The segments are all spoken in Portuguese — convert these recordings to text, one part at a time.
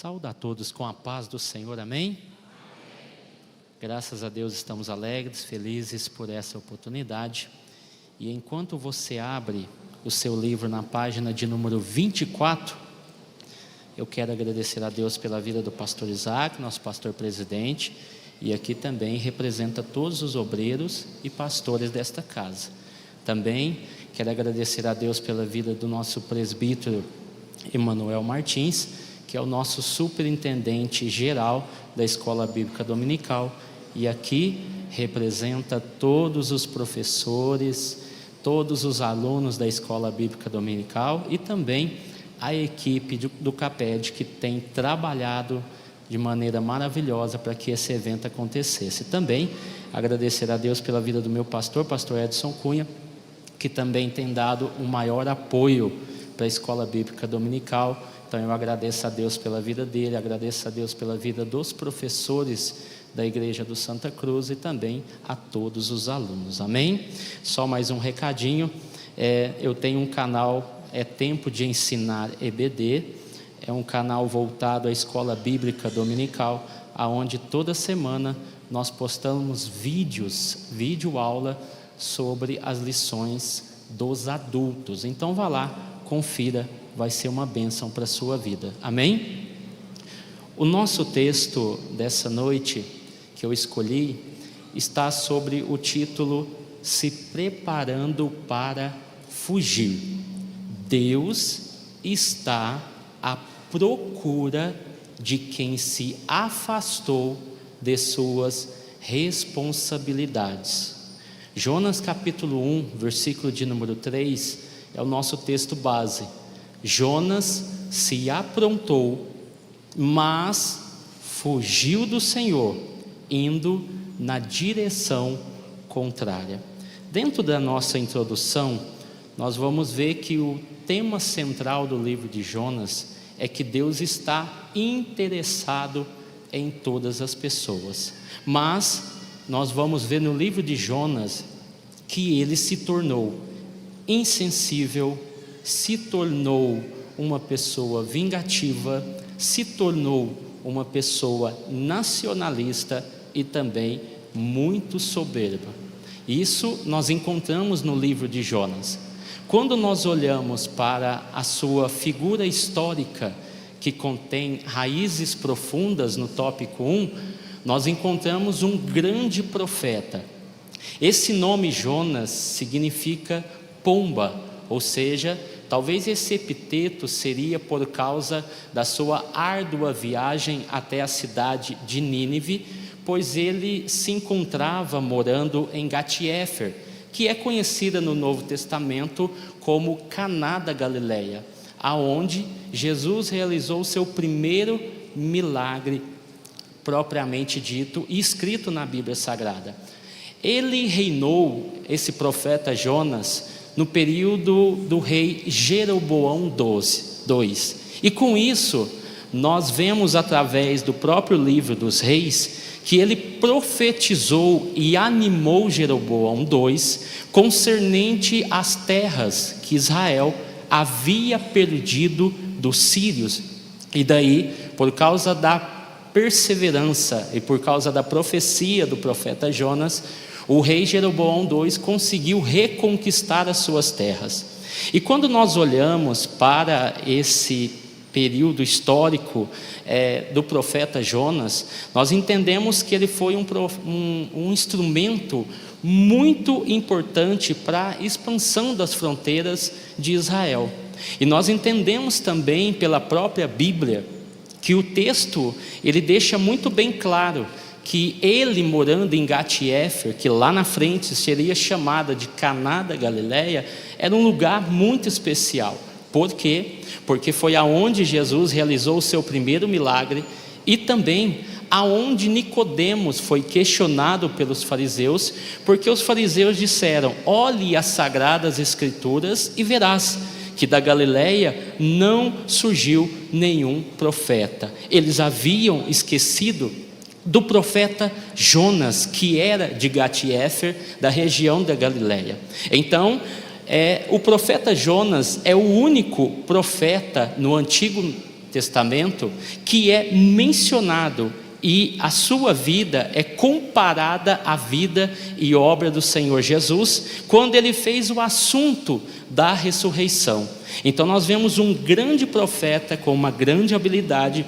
Saúdo a todos com a paz do Senhor, amém? Graças a Deus estamos alegres, felizes por essa oportunidade. E enquanto você abre o seu livro na página de número 24, eu quero agradecer a Deus pela vida do pastor Isaac, nosso pastor presidente, e aqui também representa todos os obreiros e pastores desta casa. Também quero agradecer a Deus pela vida do nosso presbítero Emanuel Martins, que é o nosso superintendente geral da Escola Bíblica Dominical, e aqui representa todos os professores, todos os alunos da Escola Bíblica Dominical e também a equipe do CAPED, que tem trabalhado de maneira maravilhosa para que esse evento acontecesse. Também agradecer a Deus pela vida do meu pastor Edson Cunha, que também tem dado um maior apoio para a Escola Bíblica Dominical. Então eu agradeço a Deus pela vida dele, agradeço a Deus pela vida dos professores da Igreja do Santa Cruz e também a todos os alunos, amém? Só mais um recadinho, eu tenho um canal, Tempo de Ensinar EBD, é um canal voltado à Escola Bíblica Dominical, aonde toda semana nós postamos vídeo aula sobre as lições dos adultos. Então vá lá, confira, vai ser uma bênção para a sua vida, amém? O nosso texto dessa noite que eu escolhi está sobre o título Se Preparando para Fugir. Deus está à procura de quem se afastou de suas responsabilidades. Jonas capítulo 1, versículo de número 3, é o nosso texto base. Jonas se aprontou, mas fugiu do Senhor, indo na direção contrária. Dentro da nossa introdução, nós vamos ver que o tema central do livro de Jonas é que Deus está interessado em todas as pessoas. Mas nós vamos ver no livro de Jonas que ele se tornou insensível, se tornou uma pessoa vingativa, se tornou uma pessoa nacionalista e também muito soberba. Isso nós encontramos no livro de Jonas. Quando nós olhamos para a sua figura histórica, que contém raízes profundas no tópico 1, nós encontramos um grande profeta. Esse nome Jonas significa pomba, ou seja, talvez esse epiteto seria por causa da sua árdua viagem até a cidade de Nínive, pois ele se encontrava morando em Gat-Hefer, que é conhecida no Novo Testamento como Caná da Galileia, aonde Jesus realizou o seu primeiro milagre propriamente dito e escrito na Bíblia Sagrada. Ele reinou, esse profeta Jonas, no período do rei Jeroboão II. E com isso, nós vemos através do próprio livro dos reis, que ele profetizou e animou Jeroboão II concernente às terras que Israel havia perdido dos sírios. E daí, por causa da perseverança e por causa da profecia do profeta Jonas, o rei Jeroboão II conseguiu reconquistar as suas terras. E quando nós olhamos para esse período histórico do profeta Jonas, nós entendemos que ele foi um instrumento muito importante para a expansão das fronteiras de Israel. E nós entendemos também pela própria Bíblia que o texto ele deixa muito bem claro que ele morando em Gat-Hefer, que lá na frente seria chamada de Caná da Galileia, era um lugar muito especial. Por quê? Porque foi aonde Jesus realizou o seu primeiro milagre e também aonde Nicodemos foi questionado pelos fariseus, porque os fariseus disseram: olhe as sagradas escrituras e verás que da Galileia não surgiu nenhum profeta. Eles haviam esquecido do profeta Jonas, que era de Gat-Hefer, da região da Galileia. Então, o profeta Jonas é o único profeta no Antigo Testamento que é mencionado e a sua vida é comparada à vida e obra do Senhor Jesus, quando ele fez o assunto da ressurreição. Então nós vemos um grande profeta com uma grande habilidade,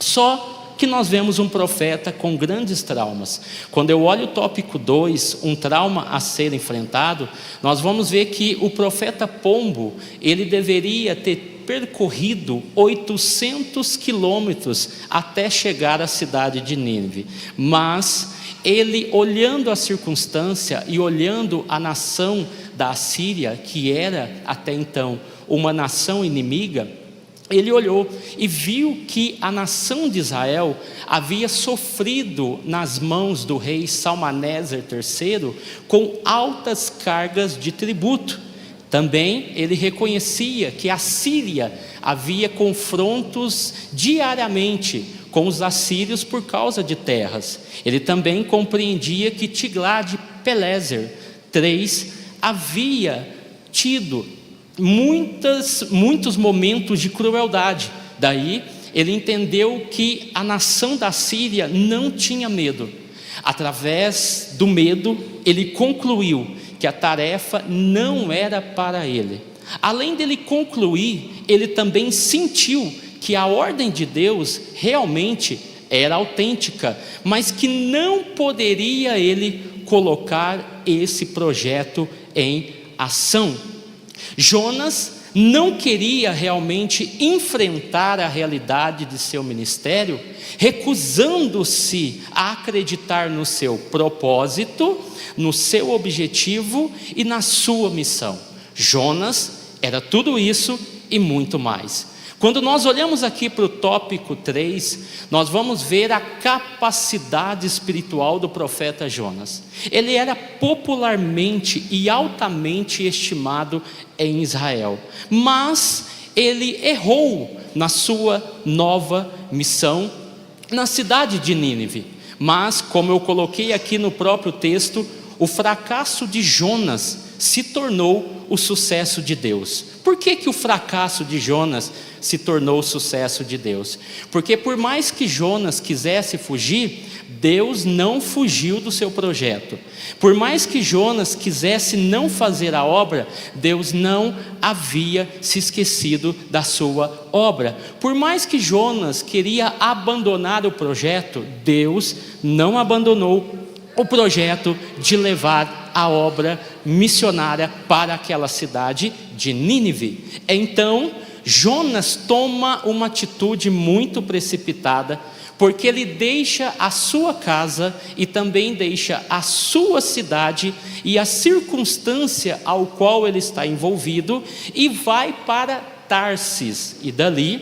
só que nós vemos um profeta com grandes traumas. Quando eu olho o tópico 2, um trauma a ser enfrentado, nós vamos ver que o profeta Pombo, ele deveria ter percorrido 800 quilômetros até chegar à cidade de Nínive, mas ele, olhando a circunstância e olhando a nação da Assíria, que era até então uma nação inimiga, ele olhou e viu que a nação de Israel havia sofrido nas mãos do rei Salmaneser III com altas cargas de tributo. Também ele reconhecia que a Síria havia confrontos diariamente com os assírios por causa de terras. Ele também compreendia que Tiglat-Pileser III havia tido muitos momentos de crueldade. Daí ele entendeu que a nação da Síria não tinha medo. Através do medo, ele concluiu que a tarefa não era para ele. Além dele concluir, ele também sentiu que a ordem de Deus realmente era autêntica, mas que não poderia ele colocar esse projeto em ação. Jonas não queria realmente enfrentar a realidade de seu ministério, recusando-se a acreditar no seu propósito, no seu objetivo e na sua missão. Jonas era tudo isso e muito mais. Quando nós olhamos aqui para o tópico 3, nós vamos ver a capacidade espiritual do profeta Jonas. Ele era popularmente e altamente estimado em Israel, mas ele errou na sua nova missão na cidade de Nínive. Mas, como eu coloquei aqui no próprio texto, o fracasso de Jonas se tornou o sucesso de Deus. Por que o fracasso de Jonas se tornou o sucesso de Deus? Porque por mais que Jonas quisesse fugir, Deus não fugiu do seu projeto. Por mais que Jonas quisesse não fazer a obra, Deus não havia se esquecido da sua obra. Por mais que Jonas queria abandonar o projeto, Deus não abandonou o projeto de levar a obra missionária para aquela cidade de Nínive. Então, Jonas toma uma atitude muito precipitada, porque ele deixa a sua casa e também deixa a sua cidade e a circunstância ao qual ele está envolvido e vai para Tarsis. E dali,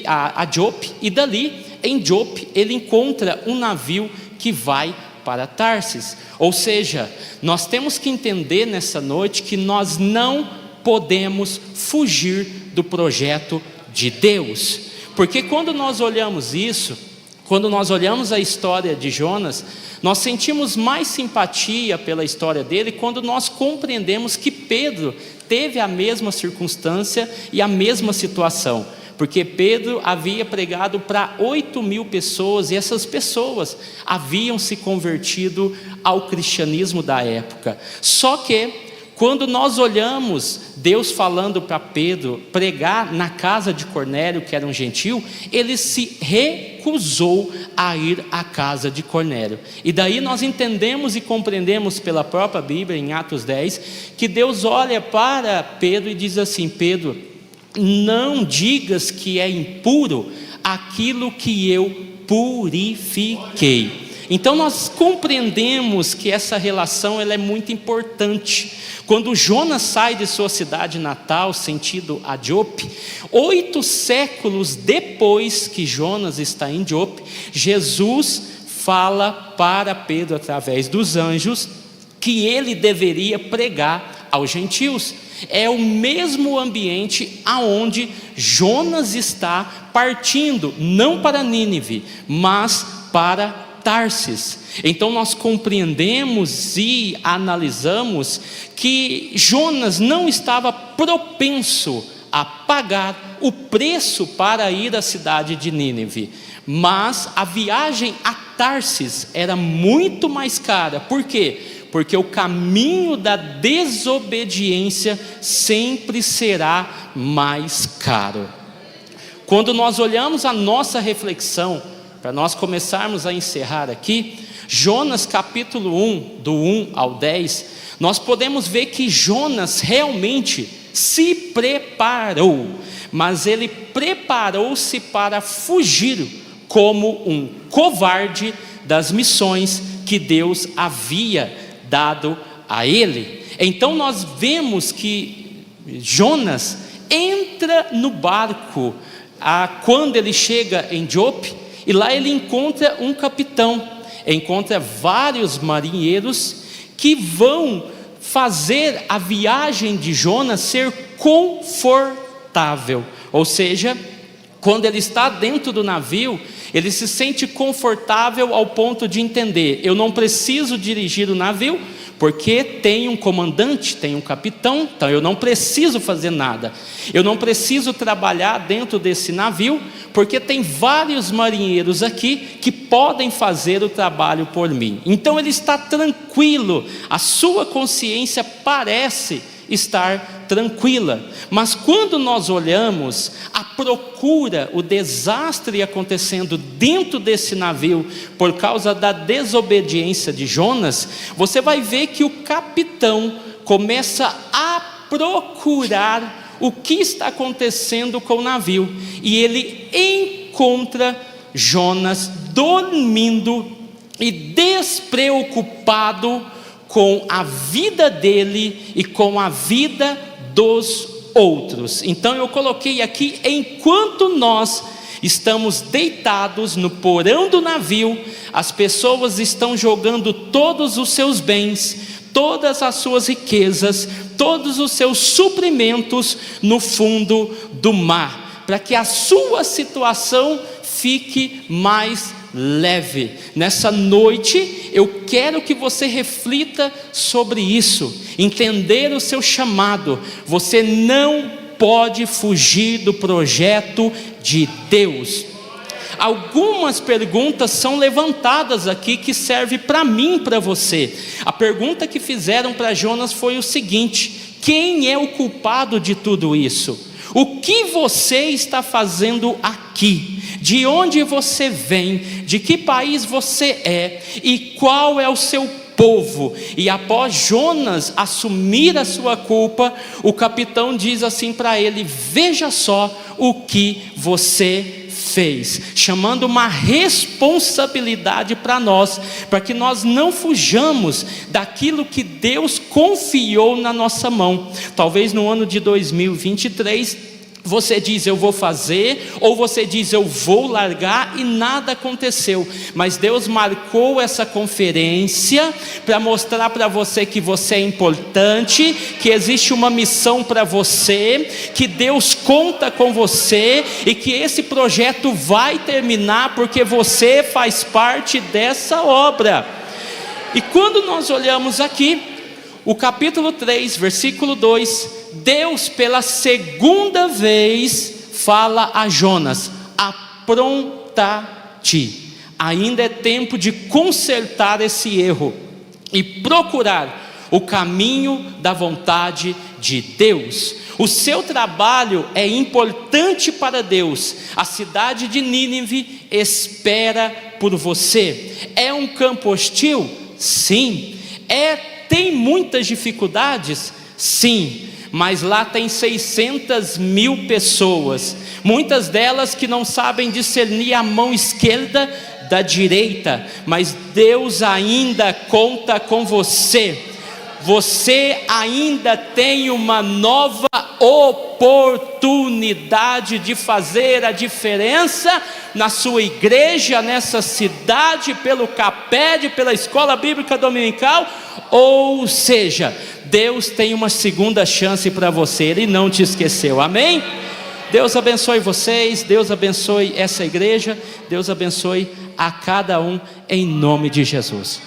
a Jope, e dali em Jope ele encontra um navio que vai para Tarsis. Ou seja, nós temos que entender nessa noite que nós não podemos fugir do projeto de Deus, porque quando nós olhamos isso, quando nós olhamos a história de Jonas, nós sentimos mais simpatia pela história dele quando nós compreendemos que Pedro teve a mesma circunstância e a mesma situação. Porque Pedro havia pregado para 8.000 pessoas e essas pessoas haviam se convertido ao cristianismo da época. Só que quando nós olhamos Deus falando para Pedro pregar na casa de Cornélio, que era um gentil, ele se recusou a ir à casa de Cornélio. E daí nós entendemos e compreendemos pela própria Bíblia, em Atos 10, que Deus olha para Pedro e diz assim: Pedro, não digas que é impuro aquilo que eu purifiquei. Então nós compreendemos que essa relação ela é muito importante. Quando Jonas sai de sua cidade natal, sentido a Jope, 8 séculos depois que Jonas está em Jope, Jesus fala para Pedro através dos anjos que ele deveria pregar aos gentios. É o mesmo ambiente aonde Jonas está partindo, não para Nínive, mas para Tarsis. Então nós compreendemos e analisamos que Jonas não estava propenso a pagar o preço para ir à cidade de Nínive, mas a viagem a Tarsis era muito mais cara. Por quê? Porque o caminho da desobediência sempre será mais caro. Quando nós olhamos a nossa reflexão, para nós começarmos a encerrar aqui, Jonas capítulo 1, do 1 ao 10, nós podemos ver que Jonas realmente se preparou, mas ele preparou-se para fugir como um covarde das missões que Deus havia dado a ele. Então nós vemos que Jonas entra no barco quando ele chega em Jope, e lá ele encontra um capitão, encontra vários marinheiros que vão fazer a viagem de Jonas ser confortável. Ou seja, quando ele está dentro do navio, ele se sente confortável ao ponto de entender: eu não preciso dirigir o navio, porque tem um comandante, tem um capitão, então eu não preciso fazer nada. Eu não preciso trabalhar dentro desse navio, porque tem vários marinheiros aqui que podem fazer o trabalho por mim. Então ele está tranquilo, a sua consciência parece estar tranquila. Mas quando nós olhamos a procura, o desastre acontecendo dentro desse navio por causa da desobediência de Jonas, você vai ver que o capitão começa a procurar o que está acontecendo com o navio, e ele encontra Jonas dormindo e despreocupado com a vida dele e com a vida dos outros. Então eu coloquei aqui: enquanto nós estamos deitados no porão do navio, as pessoas estão jogando todos os seus bens, todas as suas riquezas, todos os seus suprimentos no fundo do mar, para que a sua situação fique mais leve. Nessa noite eu quero que você reflita sobre isso, entender o seu chamado. Você não pode fugir do projeto de Deus. Algumas perguntas são levantadas aqui que servem para mim e para você. A pergunta que fizeram para Jonas foi o seguinte: quem é o culpado de tudo isso? O que você está fazendo aqui? De onde você vem? De que país você é? E qual é o seu povo? E após Jonas assumir a sua culpa, o capitão diz assim para ele: veja só o que você fez, chamando uma responsabilidade para nós, para que nós não fujamos daquilo que Deus confiou na nossa mão. Talvez no ano de 2023 você diz: eu vou fazer, ou você diz: eu vou largar, e nada aconteceu. Mas Deus marcou essa conferência para mostrar para você que você é importante, que existe uma missão para você, que Deus conta com você, e que esse projeto vai terminar porque você faz parte dessa obra. E quando nós olhamos aqui, o capítulo 3, versículo 2, Deus pela segunda vez fala a Jonas: apronta-te, ainda é tempo de consertar esse erro e procurar o caminho da vontade de Deus. O seu trabalho é importante para Deus. A cidade de Nínive espera por você. É um campo hostil? Sim. Tem muitas dificuldades? Sim. Mas lá tem 600 mil pessoas, muitas delas que não sabem discernir a mão esquerda da direita, mas Deus ainda conta com você. Você ainda tem uma nova oportunidade de fazer a diferença na sua igreja, nessa cidade, pelo CAPED, pela escola bíblica dominical. Ou seja, Deus tem uma segunda chance para você, Ele não te esqueceu, amém? Deus abençoe vocês, Deus abençoe essa igreja, Deus abençoe a cada um, em nome de Jesus.